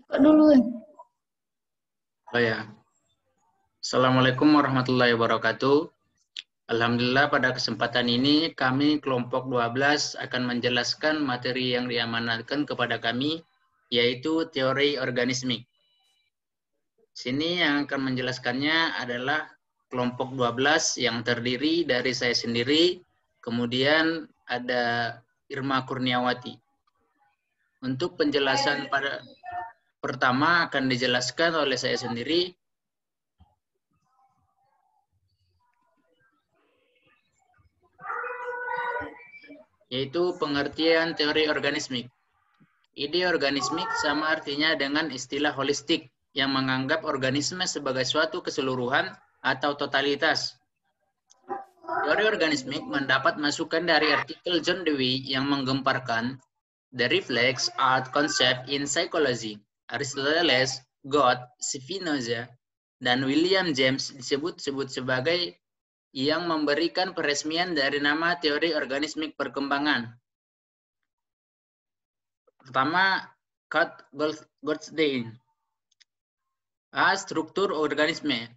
Kak dulu. Oh ya, Assalamualaikum warahmatullahi wabarakatuh. Alhamdulillah pada kesempatan ini kami kelompok 12 akan menjelaskan materi yang diamanatkan kepada kami, yaitu teori organismik. Sini yang akan menjelaskannya adalah kelompok 12 yang terdiri dari saya sendiri, kemudian ada Irma Kurniawati. Untuk penjelasan pada pertama akan dijelaskan oleh saya sendiri, yaitu pengertian teori organismik. Ide organismik sama artinya dengan istilah holistik yang menganggap organisme sebagai suatu keseluruhan atau totalitas. Teori organismik mendapat masukan dari artikel John Dewey yang menggemparkan The Reflex Art Concept in Psychology, Aristoteles, God, Spinoza, dan William James disebut-sebut sebagai yang memberikan peresmian dari nama teori organismik perkembangan. Pertama, Kurt Goldstein. Struktur organisme.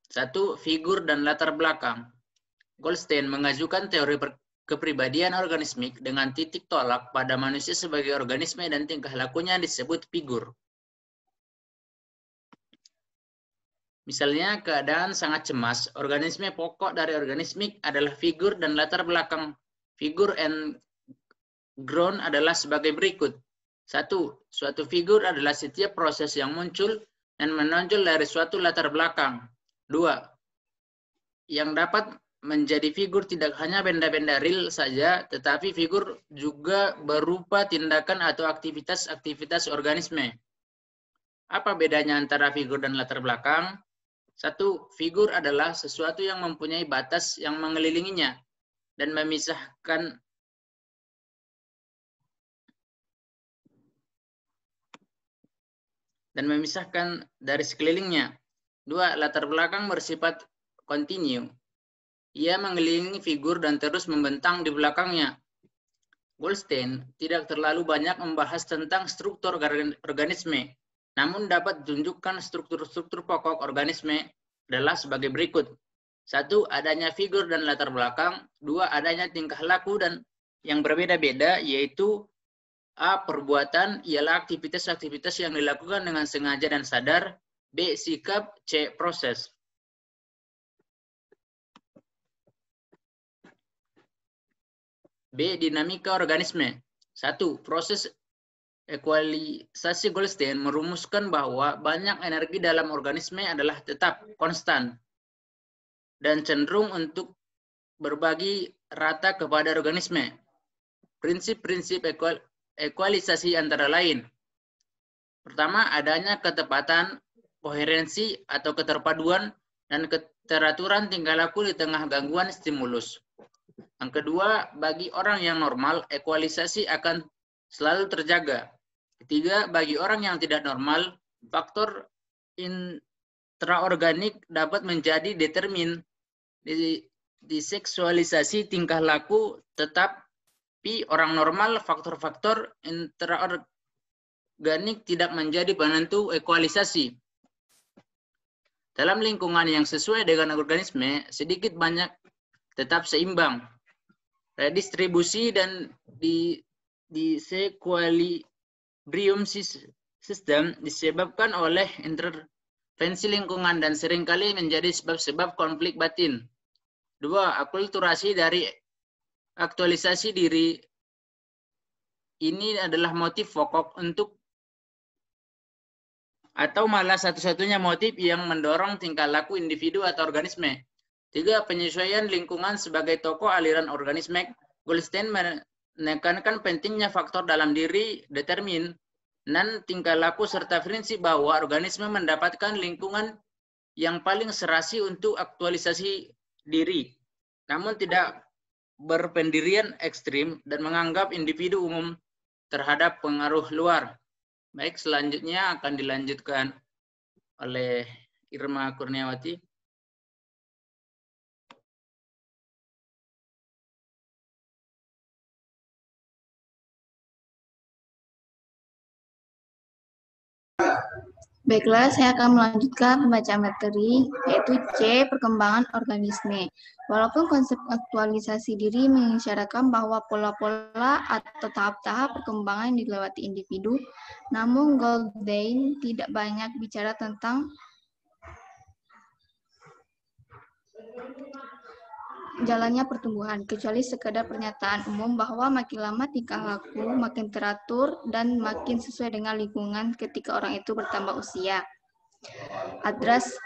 1. Figur dan latar belakang. Goldstein mengajukan teori kepribadian organismik dengan titik tolak pada manusia sebagai organisme dan tingkah lakunya disebut figur. Misalnya, keadaan sangat cemas, organisme pokok dari organismik adalah figur dan latar belakang. Figur and ground adalah sebagai berikut. 1. Suatu figur adalah setiap proses yang muncul dan menonjol dari suatu latar belakang. 2. Yang dapat menjadi figur tidak hanya benda-benda real saja, tetapi figur juga berupa tindakan atau aktivitas-aktivitas organisme. Apa bedanya antara figur dan latar belakang? 1. Figur adalah sesuatu yang mempunyai batas yang mengelilinginya dan memisahkan dari sekelilingnya. 2. Latar belakang bersifat kontinu. Ia mengelilingi figur dan terus membentang di belakangnya. Goldstein tidak terlalu banyak membahas tentang struktur organisme, namun dapat ditunjukkan struktur-struktur pokok organisme adalah sebagai berikut. 1. Adanya figur dan latar belakang. 2. Adanya tingkah laku dan yang berbeda-beda, yaitu A. Perbuatan ialah aktivitas-aktivitas yang dilakukan dengan sengaja dan sadar. B. Sikap. C. Proses. B. Dinamika organisme. 1. Proses ekualisasi Goldstein merumuskan bahwa banyak energi dalam organisme adalah tetap, konstan, dan cenderung untuk berbagi rata kepada organisme. Prinsip-prinsip ekualisasi antara lain. Pertama, adanya ketepatan, koherensi atau keterpaduan, dan keteraturan tingkah laku di tengah gangguan stimulus. Yang kedua, bagi orang yang normal, ekualisasi akan selalu terjaga. Ketiga, bagi orang yang tidak normal, faktor intraorganik dapat menjadi determin di seksualisasi tingkah laku tetapi orang normal, faktor-faktor intraorganik tidak menjadi penentu ekualisasi. Dalam lingkungan yang sesuai dengan organisme, sedikit banyak tetap seimbang. Redistribusi dan disequilibrium sistem disebabkan oleh intervensi lingkungan dan seringkali menjadi sebab-sebab konflik batin. 2. Akulturasi dari aktualisasi diri ini adalah motif pokok untuk atau malah satu-satunya motif yang mendorong tingkah laku individu atau organisme. 3. Penyesuaian lingkungan sebagai tokoh aliran organisme. Goldstein menekankan pentingnya faktor dalam diri, determin, dan tingkah laku serta prinsip bahwa organisme mendapatkan lingkungan yang paling serasi untuk aktualisasi diri, namun tidak berpendirian ekstrim dan menganggap individu umum terhadap pengaruh luar. Baik, selanjutnya akan dilanjutkan oleh Irma Kurniawati. Baiklah, saya akan melanjutkan pembacaan materi, yaitu C, perkembangan organisme. Walaupun konsep aktualisasi diri mengisyaratkan bahwa pola-pola atau tahap-tahap perkembangan yang dilewati individu, namun Goldstein tidak banyak bicara tentang jalannya pertumbuhan, kecuali sekadar pernyataan umum bahwa makin lama tingkah laku makin teratur dan makin sesuai dengan lingkungan ketika orang itu bertambah usia. Andras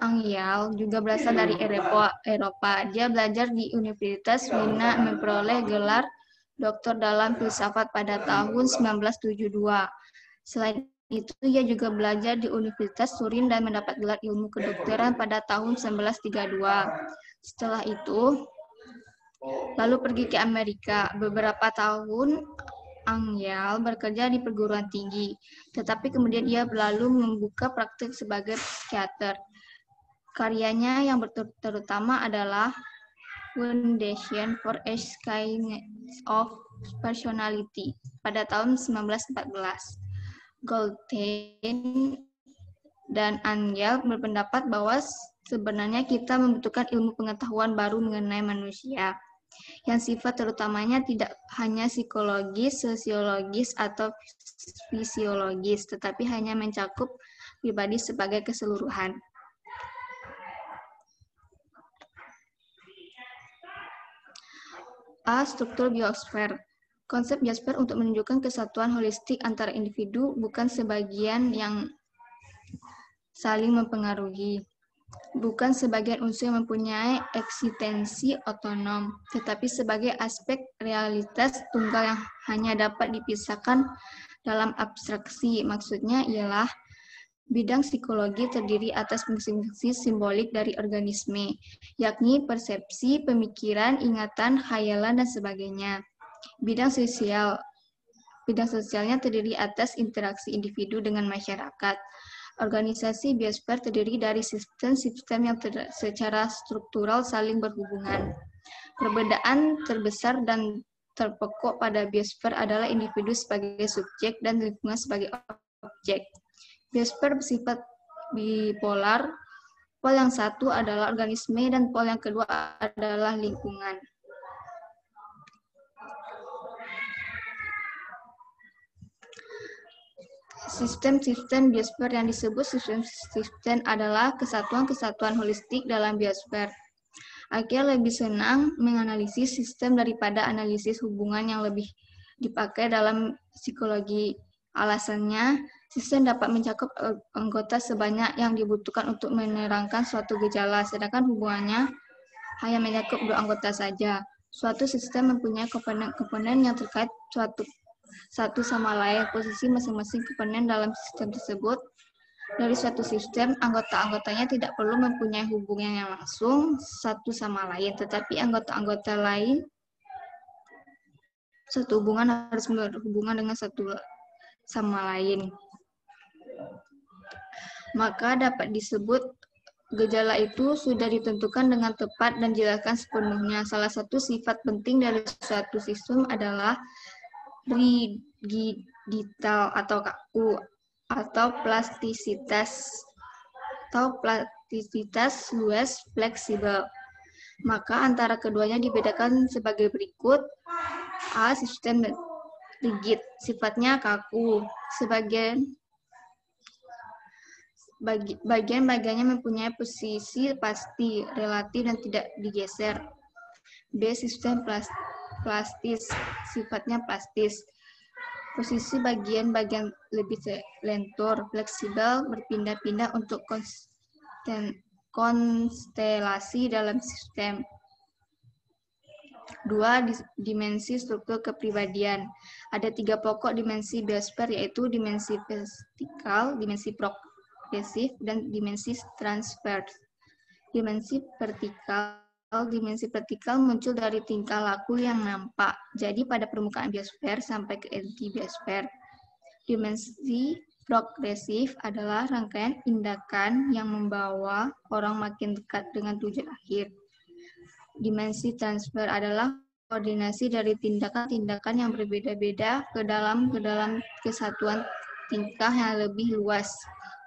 Angyal juga berasal dari Eropa. Dia belajar di Universitas Wina, memperoleh gelar doktor dalam filsafat pada tahun 1972. Selain itu, ia juga belajar di Universitas Turin dan mendapat gelar ilmu kedokteran pada tahun 1932. Setelah itu, lalu pergi ke Amerika. Beberapa tahun, Angyal bekerja di perguruan tinggi, tetapi kemudian ia lalu membuka praktik sebagai psikiater. Karyanya yang terutama adalah Foundation for a Kind of Personality pada tahun 1914. Goldstein dan Angyal berpendapat bahwa sebenarnya kita membutuhkan ilmu pengetahuan baru mengenai manusia, yang sifat terutamanya tidak hanya psikologis, sosiologis, atau fisiologis, tetapi hanya mencakup pribadi sebagai keseluruhan. A. Struktur biosfer. Konsep biosfer untuk menunjukkan kesatuan holistik antara individu, bukan sebagian yang saling mempengaruhi. Bukan sebagian unsur yang mempunyai eksistensi otonom, tetapi sebagai aspek realitas tunggal yang hanya dapat dipisahkan dalam abstraksi. Maksudnya ialah bidang psikologi terdiri atas fungsi-fungsi simbolik dari organisme, yakni persepsi, pemikiran, ingatan, khayalan, dan sebagainya. Bidang sosialnya terdiri atas interaksi individu dengan masyarakat. Organisasi biosfer terdiri dari sistem-sistem yang secara struktural saling berhubungan. Perbedaan terbesar dan terpokok pada biosfer adalah individu sebagai subjek dan lingkungan sebagai objek. Biosfer bersifat bipolar. Pol yang satu adalah organisme dan pol yang kedua adalah lingkungan. Sistem-sistem biosfer yang disebut sistem-sistem adalah kesatuan-kesatuan holistik dalam biosfer. Akhirnya lebih senang menganalisis sistem daripada analisis hubungan yang lebih dipakai dalam psikologi. Alasannya, sistem dapat mencakup anggota sebanyak yang dibutuhkan untuk menerangkan suatu gejala, sedangkan hubungannya hanya mencakup 2 anggota saja. Suatu sistem mempunyai komponen-komponen yang terkait satu sama lain. Posisi masing-masing komponen dalam sistem tersebut dari suatu sistem, anggota-anggotanya tidak perlu mempunyai hubungan yang langsung satu sama lain, tetapi anggota-anggota lain satu hubungan harus berhubungan dengan satu sama lain. Maka dapat disebut gejala itu sudah ditentukan dengan tepat dan dijelaskan sepenuhnya. Salah satu sifat penting dari suatu sistem adalah rigiditas atau kaku, atau plastisitas luas fleksibel. Maka antara keduanya dibedakan sebagai berikut. A. Sistem rigid, sifatnya kaku. Bagian-bagiannya mempunyai posisi pasti, relatif, dan tidak digeser. B. Sistem plastis, sifatnya plastis. Posisi bagian-bagian lebih lentur, fleksibel, berpindah-pindah untuk konstelasi dalam sistem. 2. Dimensi struktur kepribadian. Ada 3 pokok dimensi biosfer, yaitu dimensi vertikal, dimensi progresif, dan dimensi transvers. Dimensi vertikal muncul dari tingkah laku yang nampak. Jadi pada permukaan biosfer sampai ke inti biosfer. Dimensi progresif adalah rangkaian tindakan yang membawa orang makin dekat dengan tujuan akhir. Dimensi transfer adalah koordinasi dari tindakan-tindakan yang berbeda-beda ke dalam kesatuan tingkah yang lebih luas,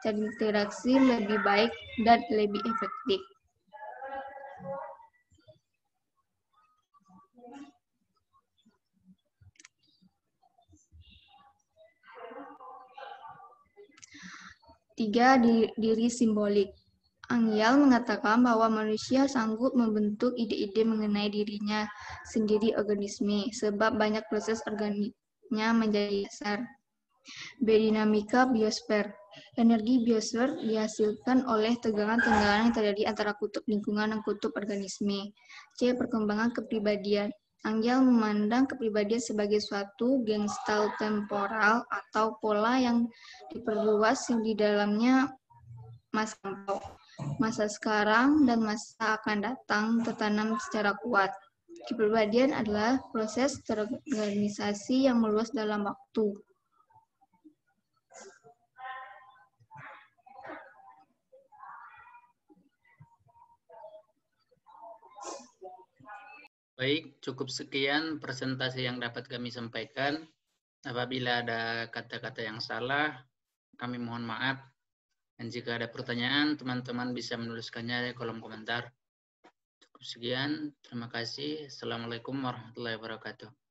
dan interaksi lebih baik dan lebih efektif. Tiga, diri simbolik. Angyal mengatakan bahwa manusia sanggup membentuk ide-ide mengenai dirinya sendiri organisme, sebab banyak proses organiknya menjadi dasar. B. Dinamika biosfer. Energi biosfer dihasilkan oleh tegangan-tegangan yang terjadi antara kutub lingkungan dan kutub organisme. C. Perkembangan kepribadian. Angyal memandang kepribadian sebagai suatu gestalt temporal atau pola yang diperluas yang di dalamnya masa lampau, masa sekarang, dan masa akan datang tertanam secara kuat. Kepribadian adalah proses terorganisasi yang meluas dalam waktu. Baik, cukup sekian presentasi yang dapat kami sampaikan. Apabila ada kata-kata yang salah, kami mohon maaf. Dan jika ada pertanyaan, teman-teman bisa menuliskannya di kolom komentar. Cukup sekian, terima kasih. Assalamualaikum warahmatullahi wabarakatuh.